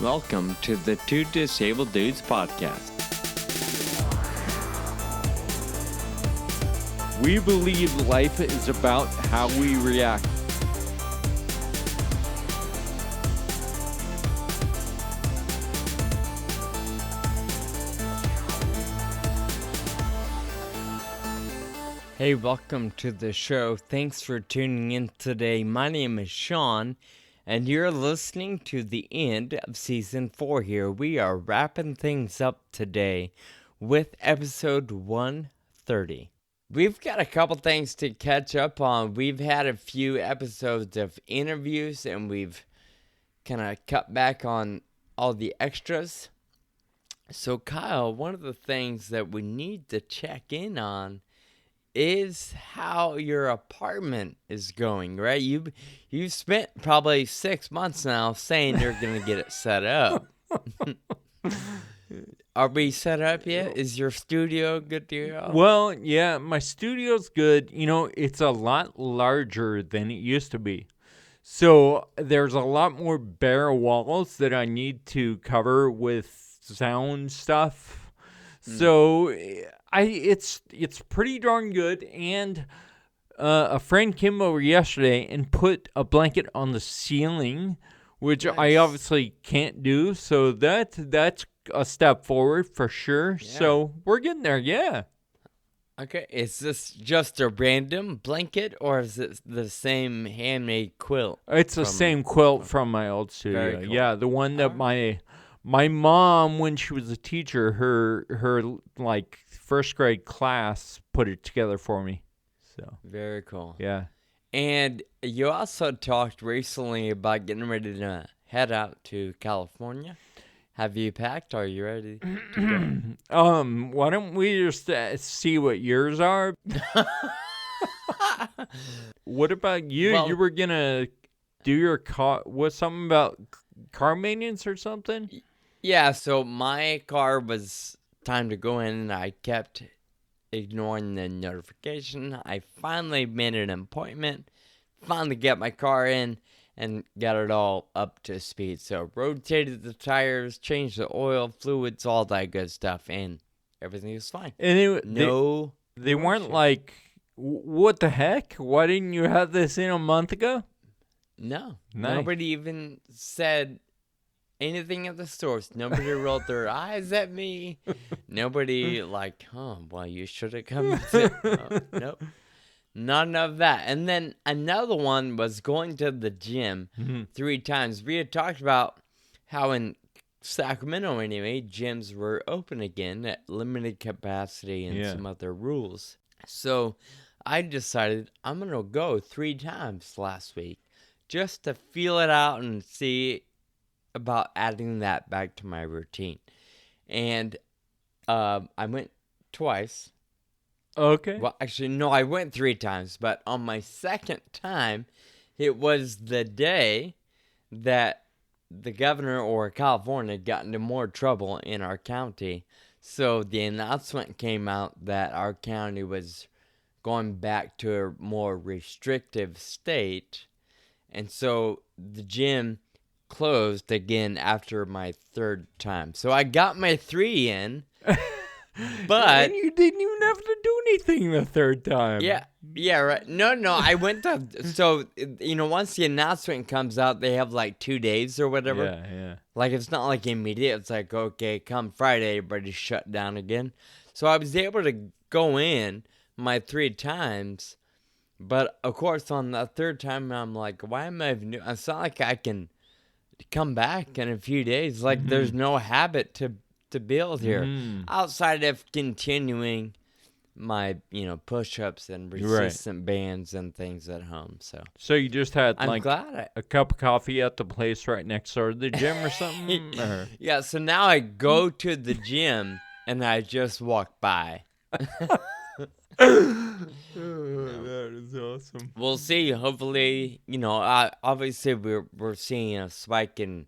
Welcome to the Two Disabled Dudes podcast. We believe life is about how we react. Hey, welcome to the show. Thanks for tuning in today. My name is Sean, and you're listening to the end of Season 4 here. We are wrapping things up today with episode 130. We've got a couple things to catch up on. We've had a few episodes of interviews, and we've kind of cut back on all the extras. So, Kyle, one of the things that we need to check in on is how your apartment is going, right? You've spent probably 6 months now saying you're going to get it set up. Are we set up yet? Is your studio good to go? Well, yeah, my studio's good. You know, it's a lot larger than it used to be. So there's a lot more bare walls that I need to cover with sound stuff. So it's pretty darn good. And a friend came over yesterday and put a blanket on the ceiling, which Nice. I obviously can't do. So that's a step forward for sure. Yeah. So we're getting there. Yeah. Okay, is this just a random blanket, or is it the same handmade quilt? It's the same quilt from my old studio. Very cool. Yeah, the one that my mom, when she was a teacher, her like first grade class put it together for me. So Very cool. yeah. And you also talked recently about getting ready to head out to California. Have you packed? Are you ready to go? Why don't we just see what yours are? What about you? Well- You were gonna do your car. What's something about car maintenance or something? Yeah, so my car was time to go in, and I kept ignoring the notification. I finally made an appointment, finally got my car in, and got it all up to speed. So rotated the tires, changed the oil, fluids, all that good stuff, and everything was fine. And No they weren't issue. like, what the heck? Why didn't you have this in a month ago? No. Nice. Nobody even said anything at the stores. Nobody rolled their eyes at me. Nobody like, well, you should have come. Nope. None of that. And then another one was going to the gym 3 times. We had talked about how in Sacramento, anyway, gyms were open again at limited capacity and Yeah. some other rules. So I decided I'm going to go 3 times last week just to feel it out and see about adding that back to my routine. And I went twice. Okay. Well, actually, no, I went 3 times, but on my second time, it was the day that the governor or California got into more trouble in our county. So the announcement came out that our county was going back to a more restrictive state. And so the gym closed again after my 3rd time. So I got my 3 in. But and you didn't even have to do anything the 3rd time. yeah, right. No, I went to, so, once the announcement comes out, they have like 2 days or whatever. Yeah. Like, it's not like immediate. It's like, okay, come Friday, everybody's shut down again. So I was able to go in my 3 times. But, of course, on the 3rd time, I'm like, why am I even doing, it's not like I can come back in a few days. Like, there's no habit to build here outside of continuing my push-ups and resistant bands and things at home. So you just had I'm like glad a cup of coffee at the place right next door to the gym or something? Or- yeah, so now I go to the gym and I just walk by. that is awesome. We'll see. Hopefully, obviously we're seeing a spike in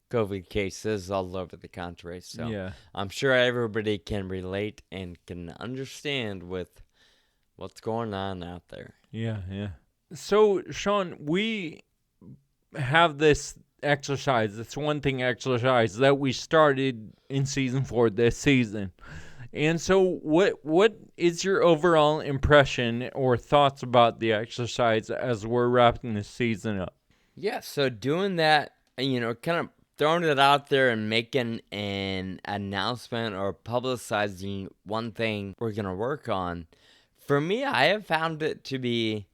COVID cases all over the country. So Yeah. I'm sure everybody can relate and can understand with what's going on out there. Yeah. So, Sean, we have this exercise. That's one thing exercise that we started in season 4 this season. And so what is your overall impression or thoughts about the exercise as we're wrapping this season up? Yeah, so doing that, kind of throwing it out there and making an announcement or publicizing one thing we're going to work on, for me, I have found it to be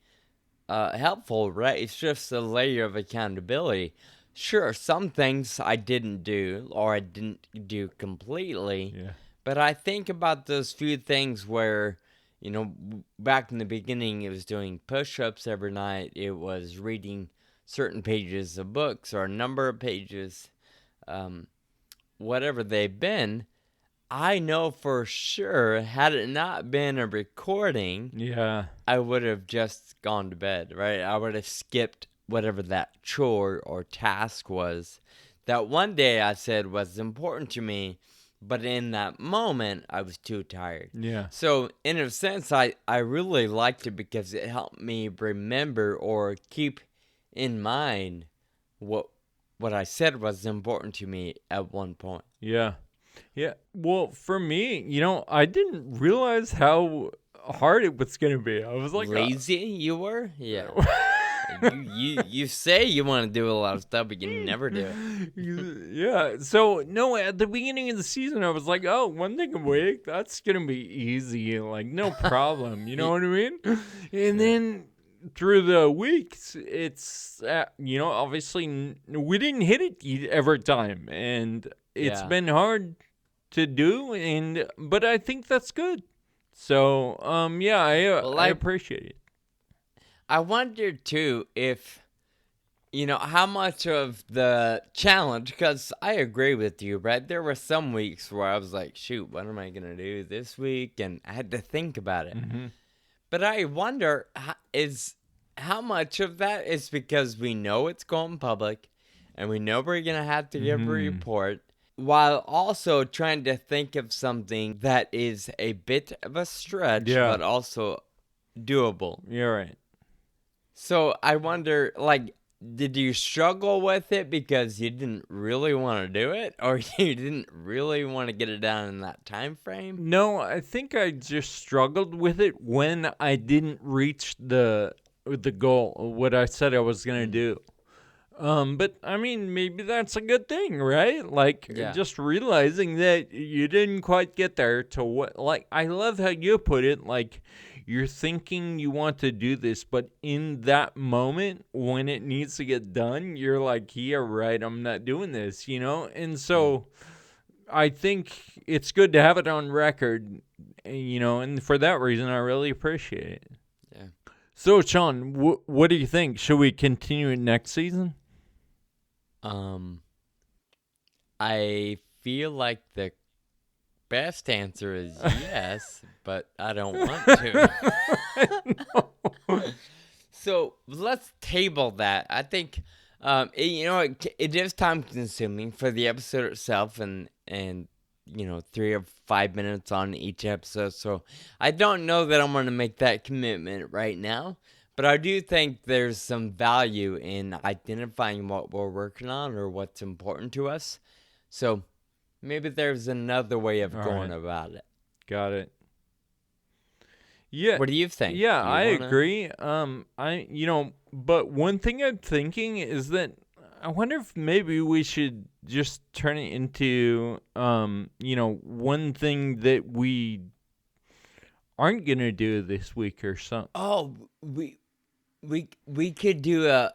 helpful, right? It's just a layer of accountability. Sure, some things I didn't do or I didn't do completely, Yeah. but I think about those few things where, back in the beginning, it was doing push ups every night, it was reading certain pages of books or a number of pages, um, whatever they've been. I know for sure, had it not been a recording, Yeah. I would have just gone to bed, right? I would have skipped whatever that chore or task was that one day I said was important to me, but in that moment I was too tired. Yeah. So, in a sense, I really liked it because it helped me remember or keep in mind what I said was important to me at one point. Yeah. Yeah. Well, for me, I didn't realize how hard it was going to be. I was like, Lazy you were? Yeah. You say you want to do a lot of stuff, but you never do it. Yeah. So, no, at the beginning of the season, I was like, oh, one thing a week, that's going to be easy. Like, no problem. You know what I mean? And then through the weeks, it's, obviously we didn't hit it every time. And it's Yeah. been hard to do. But I think that's good. So, yeah, I appreciate it. I wonder too if, how much of the challenge, because I agree with you, right? There were some weeks where I was like, shoot, what am I going to do this week? And I had to think about it. Mm-hmm. But I wonder how much of that is because we know it's going public and we know we're going to have to give a report, while also trying to think of something that is a bit of a stretch, but also doable. You're right. So I wonder, did you struggle with it because you didn't really want to do it, or you didn't really want to get it done in that time frame? No, I think I just struggled with it when I didn't reach the goal, what I said I was gonna do. But I mean, maybe that's a good thing, right? Like, just realizing that you didn't quite get there to what, like, I love how you put it, like, you're thinking you want to do this, but in that moment when it needs to get done, you're like, yeah, right, I'm not doing this, And so I think it's good to have it on record, and for that reason, I really appreciate it. Yeah. So, Sean, what do you think? Should we continue it next season? I feel like the best answer is yes, but I don't want to. So let's table that. I think, it is time consuming for the episode itself, and 3 or 5 minutes on each episode. So I don't know that I'm going to make that commitment right now. But I do think there's some value in identifying what we're working on or what's important to us. So maybe there's another way of going about it. Got it. Yeah. What do you think? Yeah, I agree. But one thing I'm thinking is that I wonder if maybe we should just turn it into, one thing that we aren't gonna do this week or something. Oh, we could do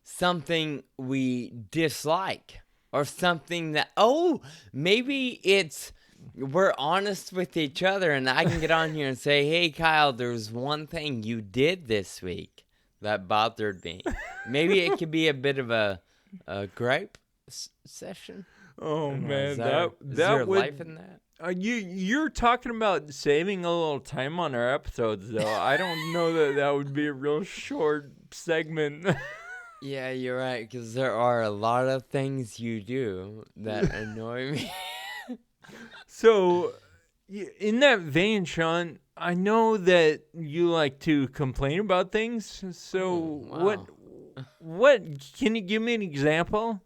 something we dislike, or something that maybe it's we're honest with each other, and I can get on here and say, hey Kyle, there's one thing you did this week that bothered me. Maybe it could be a bit of a gripe session. Oh man, is there life in that? You're talking about saving a little time on our episodes, though. I don't know that would be a real short segment. Yeah, you're right, because there are a lot of things you do that annoy me. So, in that vein, Sean, I know that you like to complain about things. So, wow. What? Can you give me an example?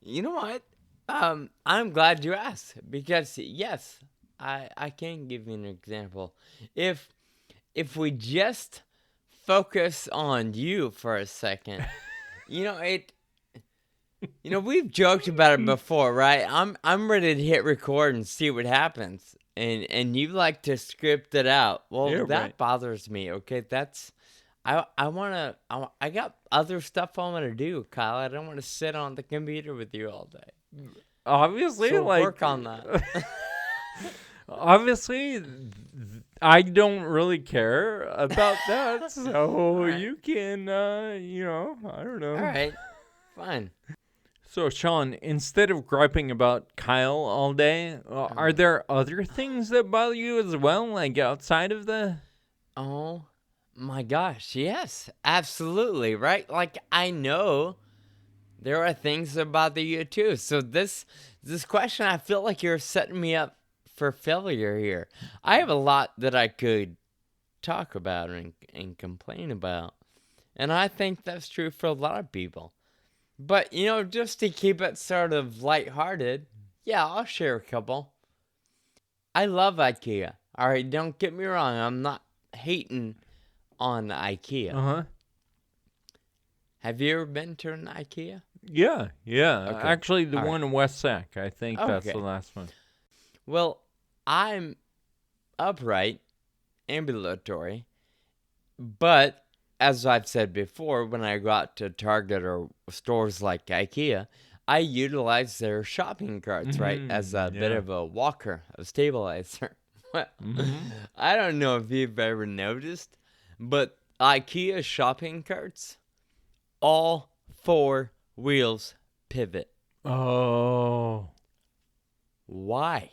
You know what? I'm glad you asked because yes, I can give you an example. If if we just focus on you for a second, you know it. You know we've joked about it before, right? I'm ready to hit record and see what happens, and you like to script it out. Well, Yeah, right. that bothers me. Okay, that's I got other stuff I want to do, Kyle. I don't want to sit on the computer with you all day. Obviously, So like, work on that. obviously, I don't really care about that. All So right. you can, I don't All know. right. Fine. So, Sean, instead of griping about Kyle all day, are Uh, there other things that bother you as well, like outside of the. oh my gosh. Yes. Absolutely. Right? Like I know there are things that bother you too. So this question, I feel like you're setting me up for failure here. I have a lot that I could talk about and complain about. And I think that's true for a lot of people. But, just to keep it sort of lighthearted, yeah, I'll share a couple. I love IKEA. All right, don't get me wrong. I'm not hating on IKEA. Uh huh. Have you ever been to an IKEA? Yeah, yeah. Okay. Actually, the All right. one in West Sac, I think that's the Okay. last one. Well, I'm upright, ambulatory, but as I've said before, when I go out to Target or stores like IKEA, I utilize their shopping carts, right, as a bit Yeah. of a walker, a stabilizer. Well, Mm-hmm. I don't know if you've ever noticed, but IKEA shopping carts, all four wheels pivot. Oh, Why?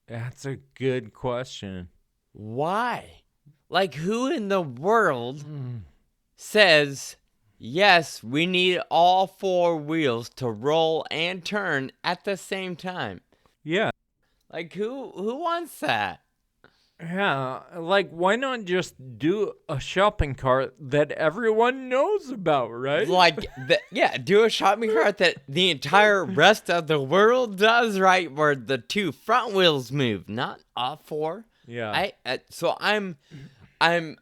that's a good question. Why? Like, who in the world Mm. says, yes, we need all four wheels to roll and turn at the same time? Yeah. Like, who wants that? Yeah, like why not just do a shopping cart that everyone knows about, right? Like, yeah, do a shopping cart that the entire rest of the world does, right? Where the two front wheels move, not all four. Yeah. So I'm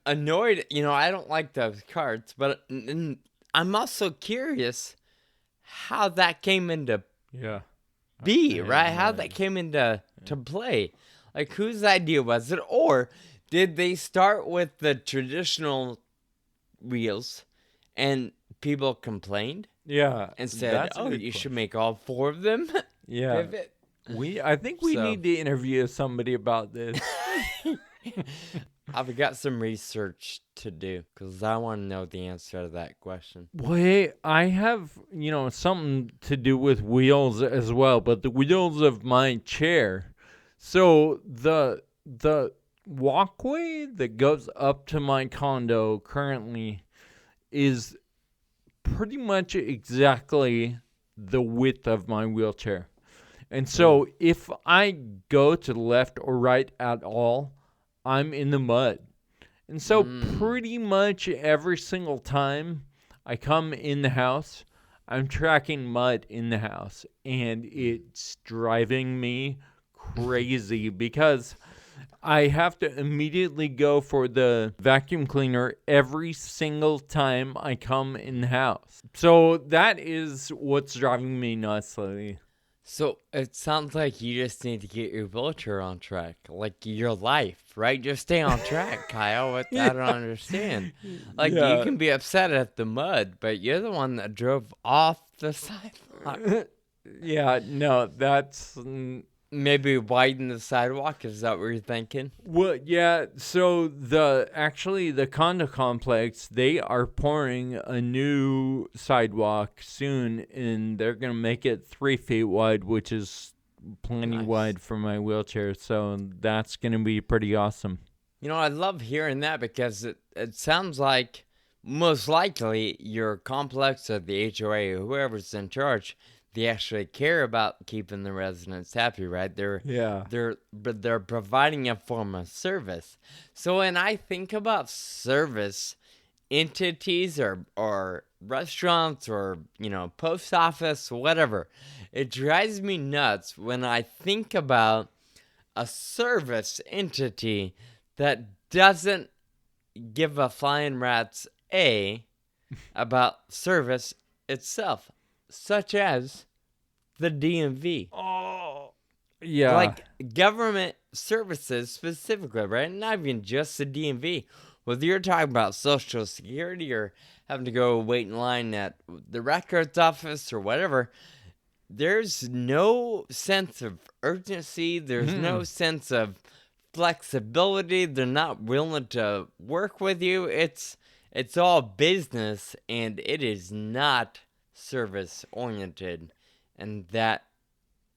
annoyed. I don't like those carts, but I'm also curious how that came into Yeah. I be, have right? no How that idea. came into to play. Like, whose idea was it? Or did they start with the traditional wheels and people complained Yeah, and said, that's a oh, good you should question. make all four of them Yeah. pivot? I think we So need to interview somebody about this. I've got some research to do because I want to know the answer to that question. Wait, I have, something to do with wheels as well, but the wheels of my chair. So the walkway that goes up to my condo currently is pretty much exactly the width of my wheelchair. And Mm. so if I go to the left or right at all, I'm in the mud. And so Mm. pretty much every single time I come in the house, I'm tracking mud in the house. And it's driving me crazy because I have to immediately go for the vacuum cleaner every single time I come in the house. So that is what's driving me nuts lately. So it sounds like you just need to get your wheelchair on track, like your life, right? Just stay on track, Kyle. What I Yeah. don't understand. Like you Yeah. can be upset at the mud, but you're the one that drove off the sidewalk. Yeah, no, that's Maybe widen the sidewalk. Is that what you're thinking? well, yeah. So the condo complex, they are pouring a new sidewalk soon, and they're gonna make it 3 feet wide, which is plenty Nice. wide for my wheelchair. So that's gonna be pretty awesome. I love hearing that because it sounds like most likely your complex or the HOA or whoever's in charge, they actually care about keeping the residents happy, right? Yeah. They're providing a form of service. So when I think about service entities or restaurants or, post office, whatever. It drives me nuts when I think about a service entity that doesn't give a flying rat's A about service itself, such as the DMV. Oh, yeah. Like government services specifically, right? Not even just the DMV. Whether you're talking about Social Security or having to go wait in line at the records office or whatever, there's no sense of urgency. There's no sense of flexibility. They're not willing to work with you. It's all business, and it is not service oriented, and that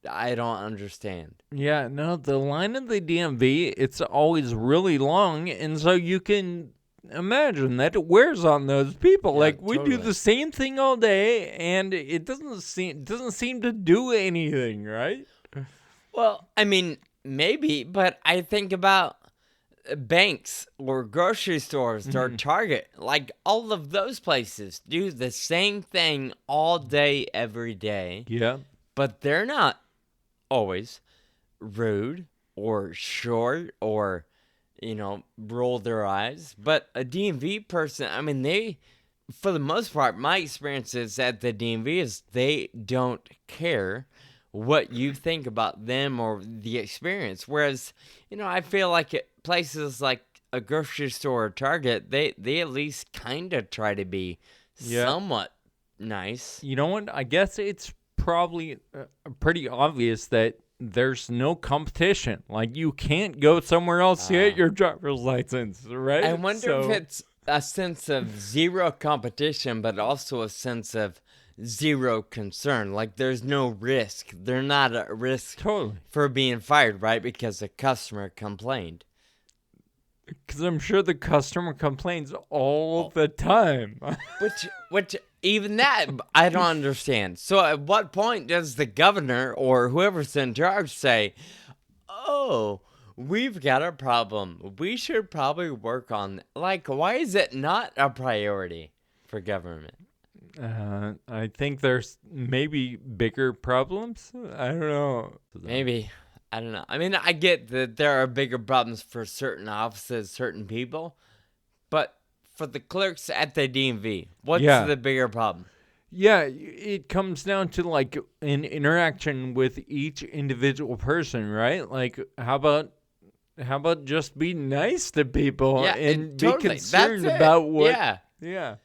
I don't understand. Yeah, no, the line at the DMV, it's always really long, and so you can imagine that it wears on those people. Yeah, Like we do totally. the same thing all day, and it doesn't seem to do anything, right? Well, I mean, maybe, but I think about banks or grocery stores or Target. Like all of those places do the same thing all day, every day, Yeah. but they're not always rude or short or, roll their eyes. But a DMV person, I mean, for the most part, my experiences at the DMV is they don't care what you think about them or the experience. Whereas, I feel like at places like a grocery store or Target, they at least kind of try to be Yeah. somewhat nice. You know what? I guess it's probably pretty obvious that there's no competition. Like you can't go somewhere else to get your driver's license, right? I wonder if it's a sense of zero competition, but also a sense of zero concern. Like there's no risk. They're not at risk Totally. for being fired, right? Because a customer complained. Because I'm sure the customer complains all the time. Which even that I don't understand. So at what point does the governor or whoever's in charge say, "Oh, we've got a problem. We should probably work on like why is it not a priority for government?" I think there's maybe bigger problems. I don't know. Maybe. I don't know. I mean, I get that there are bigger problems for certain offices, certain people, but for the clerks at the DMV, what's Yeah. the bigger problem? Yeah, it comes down to like an interaction with each individual person, right? Like how about just be nice to people Yeah, and be totally. concerned That's it. about what Yeah. Yeah.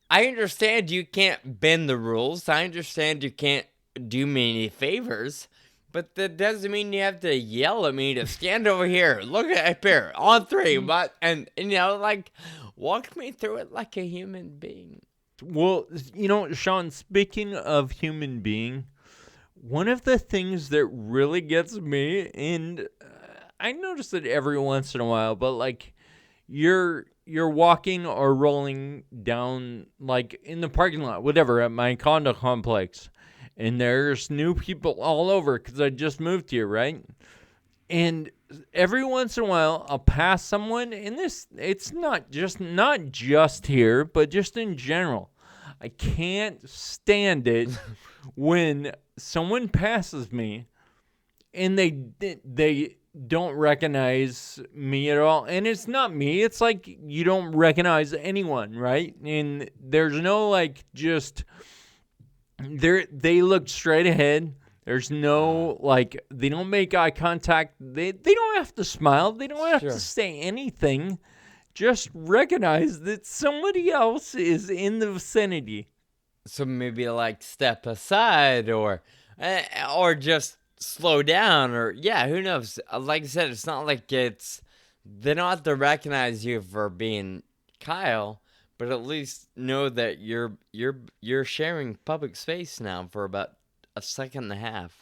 I understand you can't bend the rules. I understand you can't do me any favors, but that doesn't mean you have to yell at me to stand over here. Look at up here on three, but and like walk me through it like a human being. Well, Sean, speaking of human being, one of the things that really gets me, and I notice it every once in a while, but like you're walking or rolling down like in the parking lot, whatever, at my condo complex, and there's new people all over because I just moved here, right? And every once in a while, I'll pass someone, and it's not just here, but just in general. I can't stand it when someone passes me and they don't recognize me at all. And it's not me. It's like you don't recognize anyone, right? And there's no like just they look straight ahead. There's no like they don't make eye contact. They don't have to smile. They don't have Sure. to say anything. Just recognize that somebody else is in the vicinity. So maybe like step aside or just slow down or yeah, who knows? Like I said, it's not like they don't have to recognize you for being Kyle, but at least know that you're sharing public space now for about a second and a half.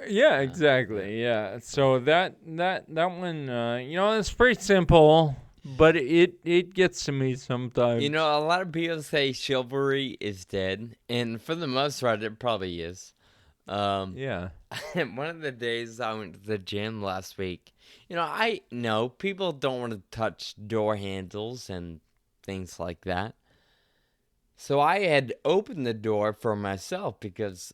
Yeah, exactly. Yeah. So that one, it's pretty simple, but it gets to me sometimes. A lot of people say chivalry is dead, and for the most part, it probably is. Yeah. One of the days I went to the gym last week, I know people don't want to touch door handles and things like that. So I had opened the door for myself because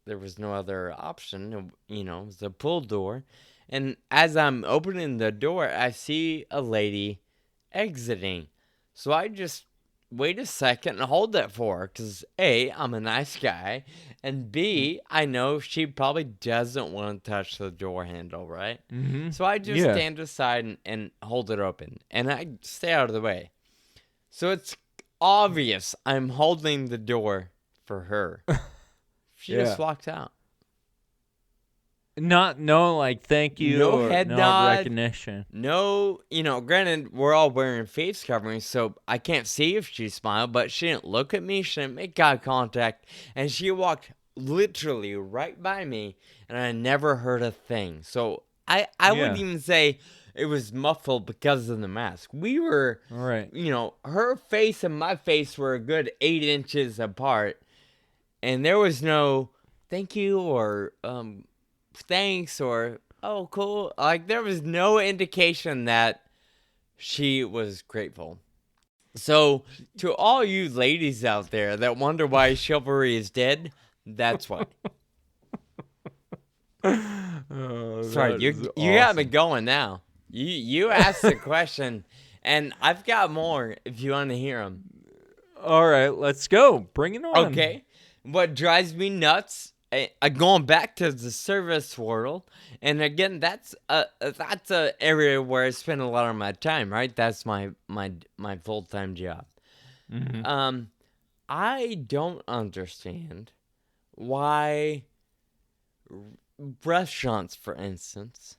there was no other option. It was a pull door. And as I'm opening the door, I see a lady exiting. So I just wait a second and hold it for her because A, I'm a nice guy, and B, I know she probably doesn't want to touch the door handle, right? Mm-hmm. So I just Yeah. stand aside and hold it open, and I stay out of the way. So it's obvious I'm holding the door for her. She just Yeah. walked out. Not no like thank you No or head no nod. recognition. No, granted, we're all wearing face coverings, so I can't see if she smiled, but she didn't look at me. She didn't make eye contact, and she walked literally right by me, and I never heard a thing. So I wouldn't Yeah. even say it was muffled because of the mask. We were, All right. her face and my face were a good 8 inches apart, and there was no thank you or thanks or oh cool. Like there was no indication that she was grateful. So to all you ladies out there that wonder why chivalry is dead, that's why. Oh, Sorry, that is you got me awesome. going now. You asked the question, and I've got more if you want to hear them. All right, let's go. Bring it on. Okay. What drives me nuts, going back to the service world, and again, that's a area where I spend a lot of my time. Right, that's my full time job. Mm-hmm. Um, I don't understand why restaurants, for instance,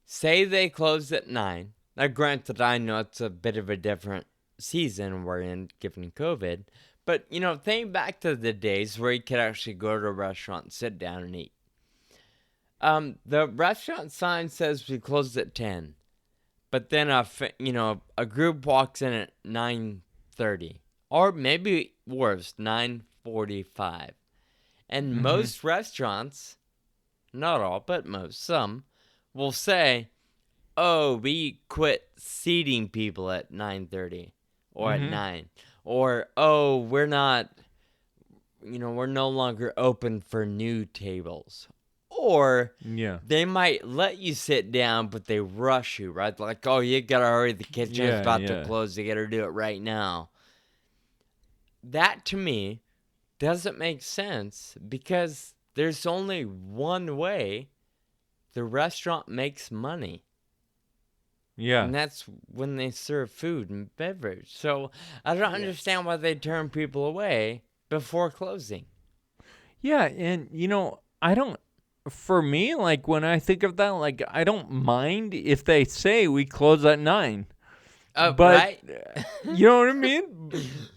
say they close at 9. Now, granted, I know it's a bit of a different season we're in, given COVID. But, think back to the days where you could actually go to a restaurant, sit down, and eat. The restaurant sign says we close at 10. But then, a group walks in at 9:30. Or maybe worse, 9:45. And Mm-hmm. most restaurants, not all, but most, some, will say, oh, we quit seating people at 9:30 or at Mm-hmm. 9. Or, oh, we're no longer open for new tables. Or Yeah. they might let you sit down, but they rush you, right? Like, oh, you gotta hurry, the kitchen's Yeah. about to Yeah. close, you gotta do it right now. That to me doesn't make sense because there's only one way the restaurant makes money. Yeah. And that's when they serve food and beverage. So I don't Yeah. understand why they turn people away before closing. Yeah, and I don't for me, like when I think of that, like I don't mind if they say we close at 9. But Right? you know what I mean?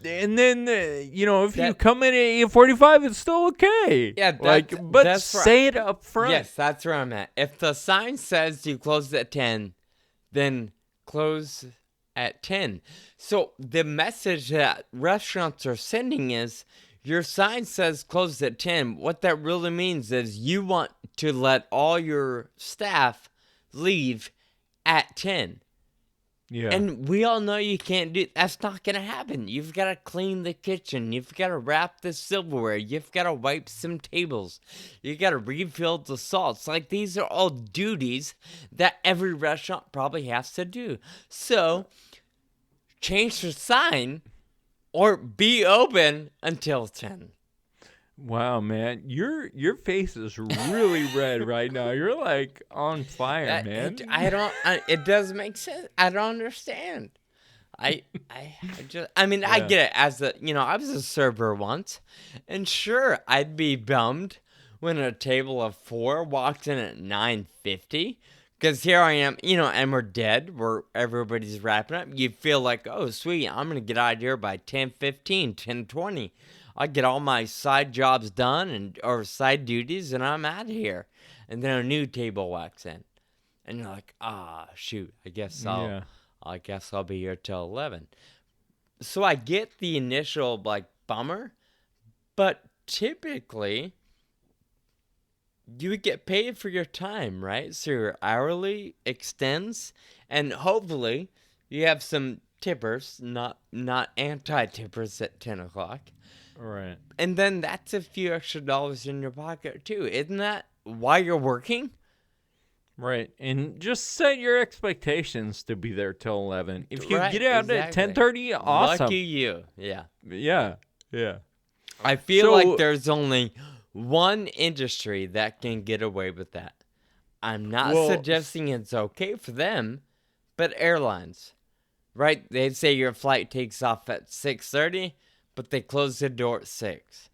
And then if you that come in at 8:45, it's still okay. yeah, Like, that's but that's right. say it up front. Yes, that's where I'm at. If the sign says you close at 10, then close at 10. So the message that restaurants are sending is your sign says close at 10. What that really means is you want to let all your staff leave at 10. Yeah. And we all know you can't do that's not gonna happen. You've gotta clean the kitchen, you've gotta wrap the silverware, you've gotta wipe some tables, you gotta refill the salts. Like these are all duties that every restaurant probably has to do. So change the sign or be open until 10. Wow, man, your face is really red right now. You're like on fire, man. It doesn't make sense. I don't understand. I mean, I Yeah. get it I was a server once, and sure, I'd be bummed when a table of 4 walked in at 9:50, because here I am, and we're dead, where everybody's wrapping up. You feel like, oh, sweet, I'm gonna get out of here by 10:15, 10:20. I get all my side jobs done or side duties, and I'm out of here. And then a new table walks in, and you're like, ah, shoot, Yeah. I guess I'll be here till 11. So I get the initial like bummer, but typically you would get paid for your time, right? So your hourly extends, and hopefully you have some tippers, not anti-tippers at 10 o'clock. Right. And then that's a few extra dollars in your pocket too. Isn't that why you're working? Right. And just set your expectations to be there till 11. If you Right, get out at exactly. 10:30, awesome. Lucky you. Yeah. Yeah. Yeah. I feel like So, there's only one industry that can get away with that. I'm not well, suggesting it's okay for them, but airlines, right? They say your flight takes off at 6:30, but they close the door at 6.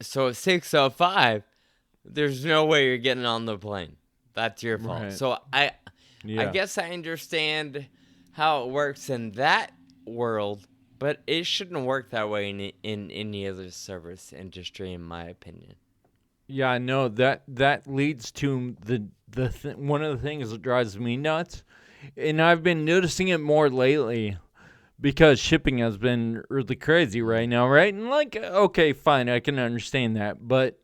So at 6:05, there's no way you're getting on the plane. That's your fault. right. So I Yeah. guess I understand how it works in that world, but it shouldn't work that way in any other service industry, in my opinion. Yeah, no, that leads to one of the things that drives me nuts. And I've been noticing it more lately because shipping has been really crazy right now, right? And like, okay, fine, I can understand that, but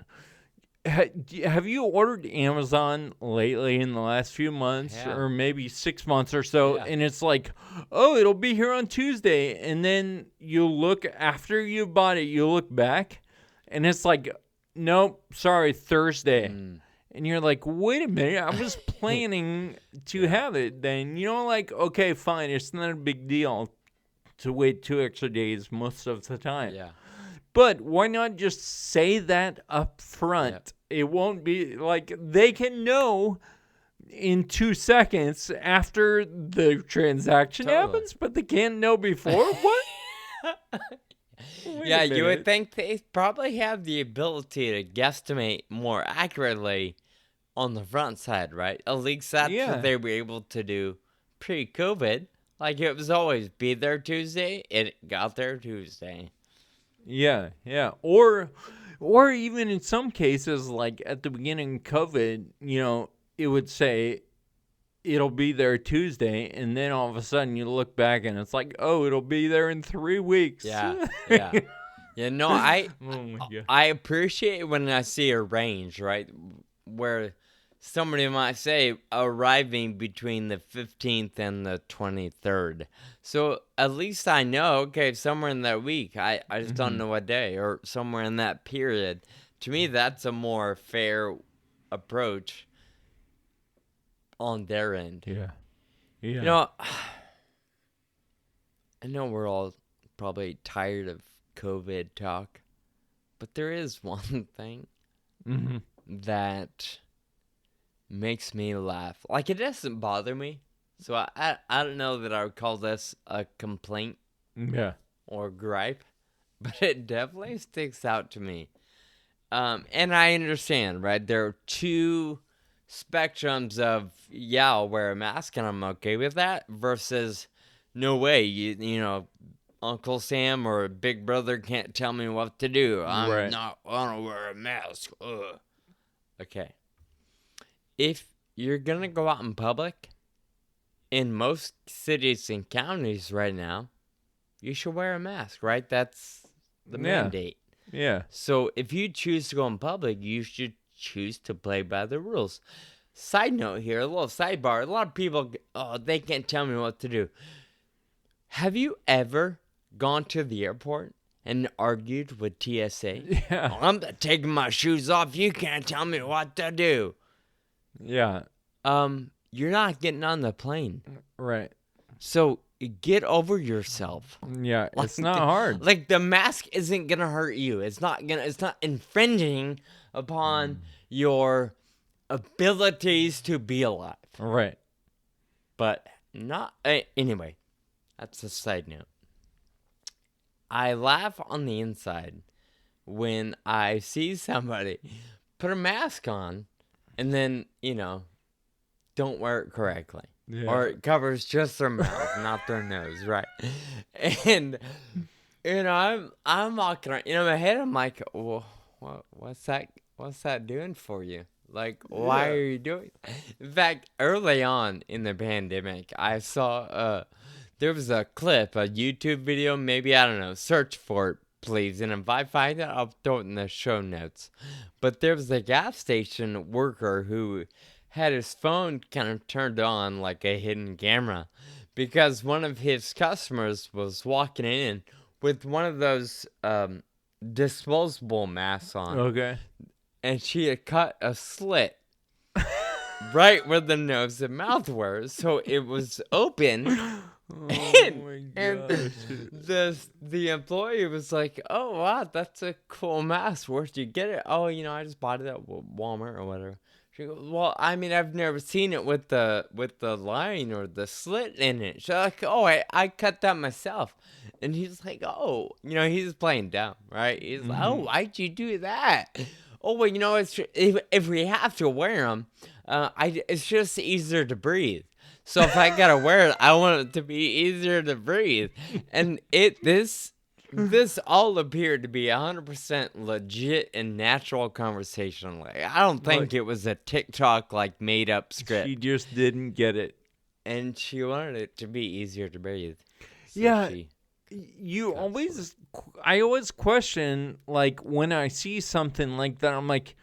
have you ordered Amazon lately in the last few months Yeah. or maybe 6 months or so? Yeah. And it's like, oh, it'll be here on Tuesday. And then you look after you bought it, you look back and it's like, nope, sorry, Thursday. And you're like, wait a minute, I was planning to have it then. Like, okay, fine, it's not a big deal to wait 2 extra days most of the time. Yeah. But why not just say that up front? Yep. It won't be like they can know in 2 seconds after the transaction Totally. happens, but they can't know before. What? Wait Yeah, a you would minute. think they probably have the ability to guesstimate more accurately on the front side, right? At least that's Yeah. what they were able to do pre-COVID. Like, it was always be there Tuesday, it got there Tuesday. Yeah, yeah. Or even in some cases, like at the beginning of COVID, it would say it'll be there Tuesday, and then all of a sudden you look back and it's like, oh, it'll be there in 3 weeks. Yeah, yeah. Yeah, no, I Oh my God. I appreciate when I see a range, right? Where somebody might say arriving between the 15th and the 23rd. So at least I know, okay, somewhere in that week. I just don't know what day, or somewhere in that period. To me, that's a more fair approach on their end. Yeah. Yeah. I know we're all probably tired of COVID talk, but there is one thing Mm-hmm. that makes me laugh. Like, it doesn't bother me. So I don't know that I would call this a complaint Yeah. or gripe, but it definitely sticks out to me. And I understand, right? There are two spectrums of, yeah, I'll wear a mask and I'm okay with that, versus, no way, you know, Uncle Sam or Big Brother can't tell me what to do. I don't wear a mask. Ugh. Okay. If you're going to go out in public, in most cities and counties right now, you should wear a mask, right? That's the mandate. Yeah. So if you choose to go in public, you should choose to play by the rules. Side note here, a little sidebar. A lot of people, they can't tell me what to do. Have you ever gone to the airport and argued with TSA? Yeah. I'm not taking my shoes off. You can't tell me what to do. Yeah. You're not getting on the plane. Right. So get over yourself. Yeah. It's not hard. Like, the mask isn't gonna hurt you. It's not infringing upon your abilities to be alive. Right. But not anyway. That's a side note. I laugh on the inside when I see somebody put a mask on and then, don't wear it correctly. Yeah. Or it covers just their mouth, not their nose, right? And I'm walking around, in my head I'm like, well, what's that doing for you? Like, why are you doing it? In fact, early on in the pandemic, I saw there was a clip, a YouTube video, maybe, I don't know, search for it, please. And if I find it, I'll throw it in the show notes. But there was a gas station worker who had his phone kind of turned on like a hidden camera, because one of his customers was walking in with one of those disposable masks on, Okay. and she had cut a slit right where the nose and mouth were, so it was open. Oh And, my and gosh. the employee was like, "Oh wow, that's a cool mask. Where'd you get it?" "Oh, I just bought it at Walmart or whatever." She goes, "Well, I mean, I've never seen it with the line or the slit in it." She's like, "Oh, I cut that myself." And he's like, "Oh, he's playing dumb, right?" He's like, "Oh, why'd you do that?" "Oh, well, if we have to wear them, it's just easier to breathe. So if I gotta wear it, I want it to be easier to breathe." And this all appeared to be 100% legit and natural conversation. Like, I don't think Like, it was a TikTok made up script. she just didn't get it. And she wanted it to be easier to breathe. So Yeah, she you cut slit. always, I always question, like, when I see something like that, I'm like,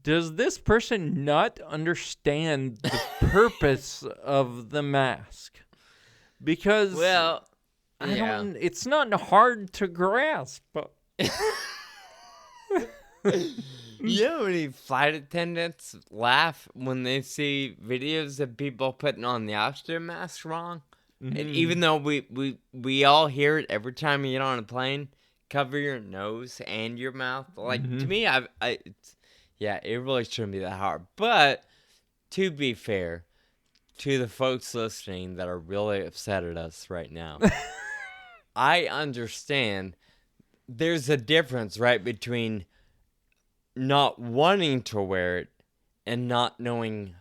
does this person not understand the purpose of the mask? Because Well, I yeah. don't, it's not hard to grasp. You know how many flight attendants laugh when they see videos of people putting on the oxygen mask wrong? And even though we all hear it every time you get on a plane, cover your nose and your mouth. Like, to me, it really shouldn't be that hard. But to be fair to the folks listening that are really upset at us right now, I understand there's a difference, right, between not wanting to wear it and not knowing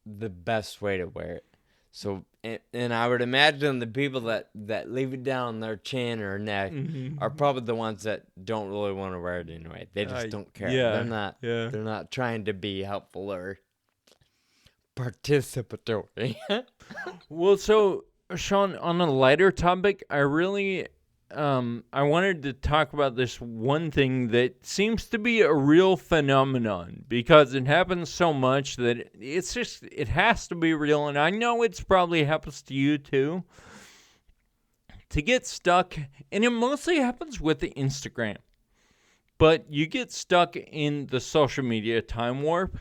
the best way to wear it. So, and I would imagine the people that leave it down their chin or neck are probably the ones that don't really want to wear it anyway. They just don't care. Yeah, yeah. They're not trying to be helpful or participatory. Well, so Sean, on a lighter topic, I wanted to talk about this one thing that seems to be a real phenomenon because it happens so much that it has to be real, and I know it's probably happens to you too. To get stuck, and it mostly happens with the Instagram, but you get stuck in the social media time warp.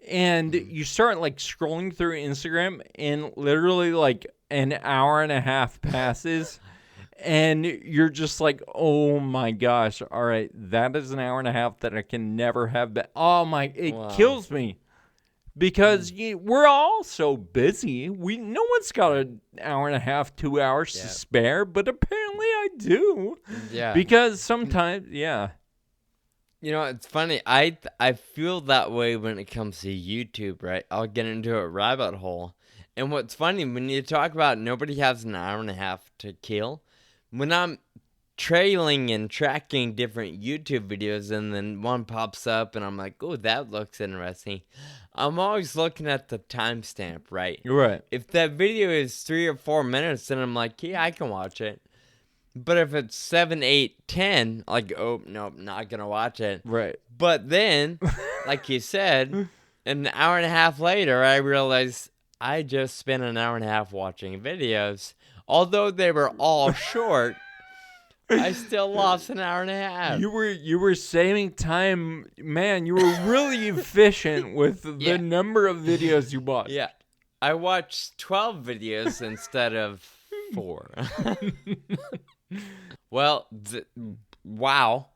And you start scrolling through Instagram, and literally an hour and a half passes, and you're just like, oh my gosh, all right, that is an hour and a half that I can never have back. Oh my, it Wow. kills me because we're all so busy. No one's got an hour and a half, 2 hours to spare, but apparently I do. Yeah. Because sometimes, yeah. It's funny. I feel that way when it comes to YouTube, right? I'll get into a rabbit hole. And what's funny, when you talk about nobody has an hour and a half to kill, when I'm trailing and tracking different YouTube videos and then one pops up and I'm like, oh, that looks interesting, I'm always looking at the timestamp, right? You're right. If that video is 3 or 4 minutes, then I'm like, yeah, I can watch it. But if it's 7, 8, 10, like, oh, nope, not going to watch it. Right. But then, like you said, an hour and a half later, I realized I just spent an hour and a half watching videos. Although they were all short, I still lost an hour and a half. You were saving time, man. You were really efficient with the number of videos you watched. Yeah. I watched 12 videos instead of 4. Well, wow.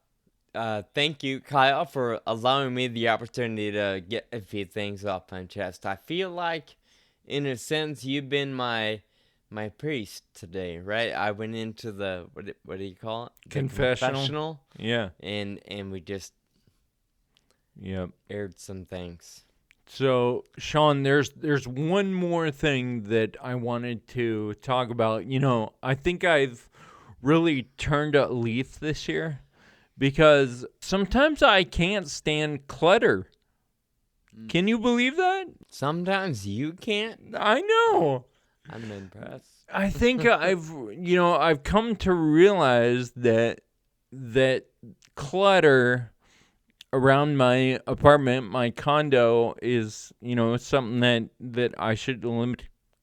Thank you, Kyle, for allowing me the opportunity to get a few things off my chest. I feel like, in a sense, you've been my priest today, right? I went into the what do you call it? The confessional. Yeah. And we just aired some things. So, Sean, there's one more thing that I wanted to talk about. I think I've really turned a leaf this year because sometimes I can't stand clutter. Can you believe that? Sometimes you can't. I know. I'm impressed. I think I've come to realize that clutter around my apartment, my condo, is something that I should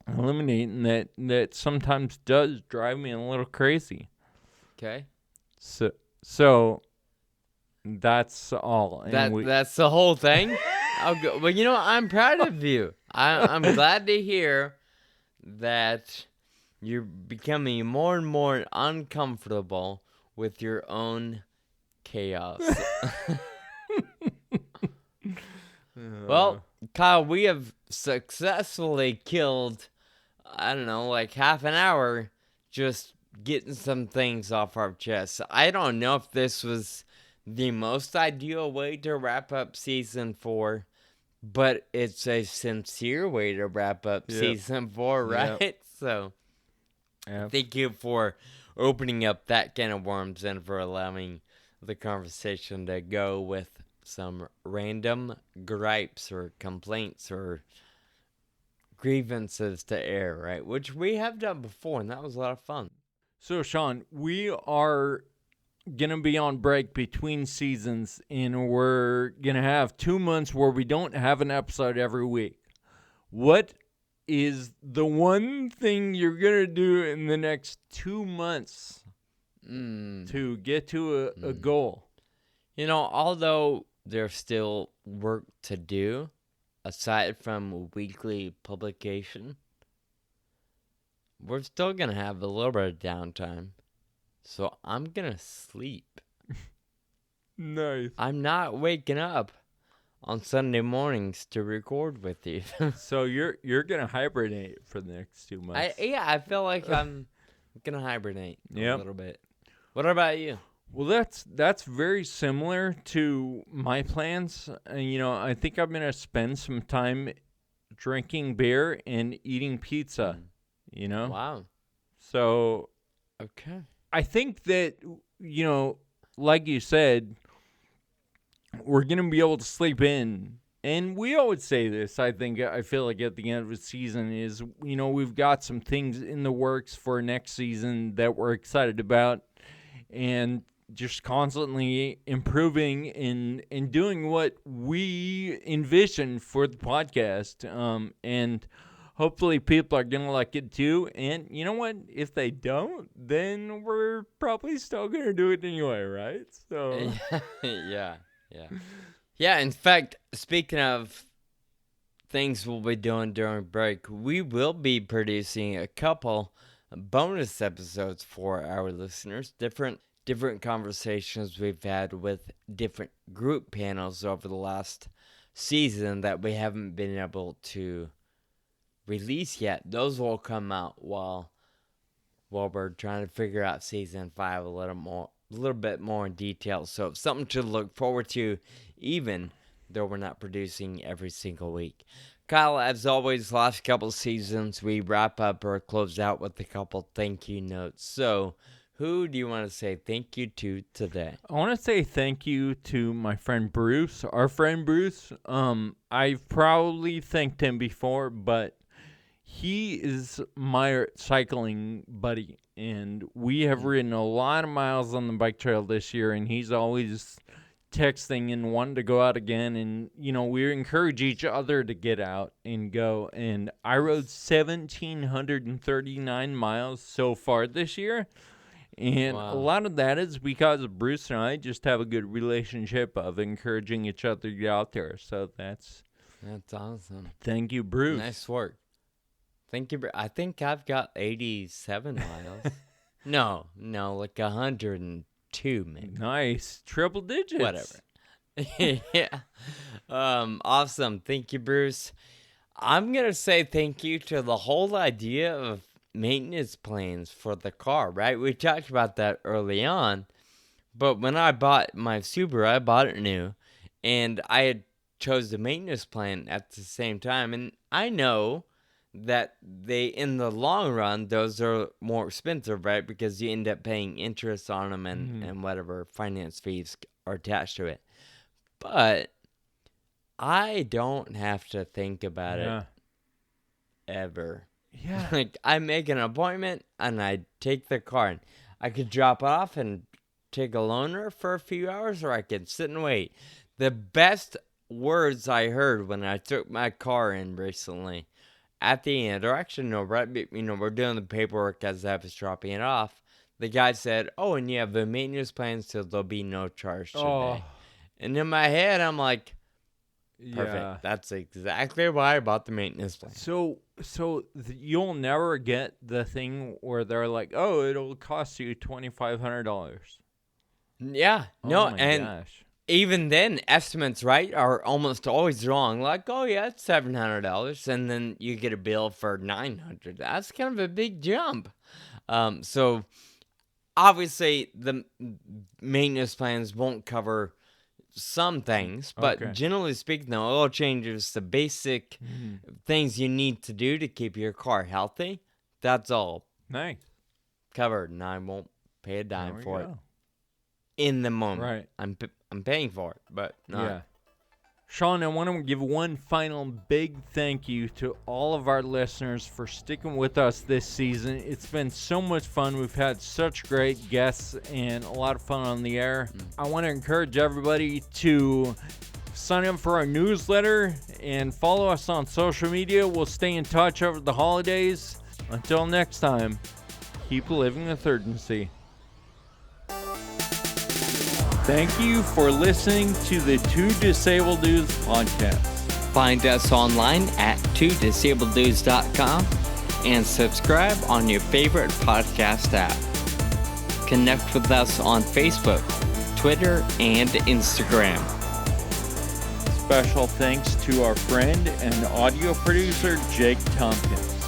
eliminating that sometimes does drive me a little crazy. Okay. So that's all. And That's the whole thing? I'll go. Well, I'm proud of you. I'm glad to hear that you're becoming more and more uncomfortable with your own chaos. Well, Kyle, we have successfully killed, I don't know, like half an hour just getting some things off our chests. I don't know if this was the most ideal way to wrap up season 4, but it's a sincere way to wrap up season 4, right? Yep. So, Yep. thank you for opening up that can of worms and for allowing the conversation to go with some random gripes or complaints or grievances to air, right? Which we have done before, and that was a lot of fun. So, Sean, we are going to be on break between seasons, and we're going to have 2 months where we don't have an episode every week. What is the one thing you're going to do in the next 2 months to get to a goal? Although there's still work to do, aside from weekly publication, we're still going to have a little bit of downtime. So I'm going to sleep. Nice. I'm not waking up on Sunday mornings to record with you. So you're going to hibernate for the next 2 months. I feel like I'm going to hibernate a little bit. What about you? Well, that's very similar to my plans. I think I'm going to spend some time drinking beer and eating pizza, Wow. So, okay. I think that, like you said, we're going to be able to sleep in. And we always say this, I feel like at the end of the season is, we've got some things in the works for next season that we're excited about. And just constantly improving and doing what we envision for the podcast. And hopefully people are going to like it too. And you know what? If they don't, then we're probably still going to do it anyway, right? So Yeah. Yeah, in fact, speaking of things we'll be doing during break, we will be producing a couple bonus episodes for our listeners, different conversations we've had with different group panels over the last season that we haven't been able to release yet. Those will come out while we're trying to figure out season 5 a little bit more in detail. So something to look forward to, even though we're not producing every single week. Kyle, as always, last couple seasons, we wrap up or close out with a couple thank you notes. So, who do you want to say thank you to today? I want to say thank you to my friend Bruce, our friend Bruce. I've probably thanked him before, but he is my cycling buddy, and we have ridden a lot of miles on the bike trail this year, and he's always texting and wanting to go out again. And, we encourage each other to get out and go. And I rode 1,739 miles so far this year. And a lot of that is because Bruce and I just have a good relationship of encouraging each other to get out there. So that's awesome. Thank you, Bruce. Nice work. Thank you. I think I've got 87 miles. No, like 102 maybe. Nice. Triple digits. Whatever. Yeah. Awesome. Thank you, Bruce. I'm going to say thank you to the whole idea of maintenance plans for the car, right? We talked about that early on, but when I bought my Subaru, I bought it new, and I had chose the maintenance plan at the same time, and I know that in the long run, those are more expensive, right? Because you end up paying interest on them and whatever finance fees are attached to it. But I don't have to think about it ever. Yeah. Like, I make an appointment and I take the car, and I could drop off and take a loaner for a few hours, or I could sit and wait. The best words I heard when I took my car in recently at the end, or actually no, we're doing the paperwork as I was dropping it off. The guy said, "Oh, and you have a maintenance plan, so there'll be no charge today." Oh, And in my head, I'm like, yeah. perfect. That's exactly why I bought the maintenance plan. So you'll never get the thing where they're like, "Oh, it'll cost you $2,500." Yeah, Oh no, my and gosh. even then, estimates, right, are almost always wrong. Like, oh yeah, it's $700, and then you get a bill for $900. That's kind of a big jump. So obviously the maintenance plans won't cover some things, but Okay. generally speaking, the oil changes, the basic Mhm. things you need to do to keep your car healthy, that's all Nice. covered, and I won't pay a There dime we for it go. in the moment. Right. I'm paying for it, but not. Yeah. Sean, I want to give one final big thank you to all of our listeners for sticking with us this season. It's been so much fun. We've had such great guests and a lot of fun on the air. I want to encourage everybody to sign up for our newsletter and follow us on social media. We'll stay in touch over the holidays. Until next time, keep living with urgency. Thank you for listening to the Two Disabled Dudes podcast. Find us online at twodisableddudes.com and subscribe on your favorite podcast app. Connect with us on Facebook, Twitter, and Instagram. Special thanks to our friend and audio producer, Jake Tompkins.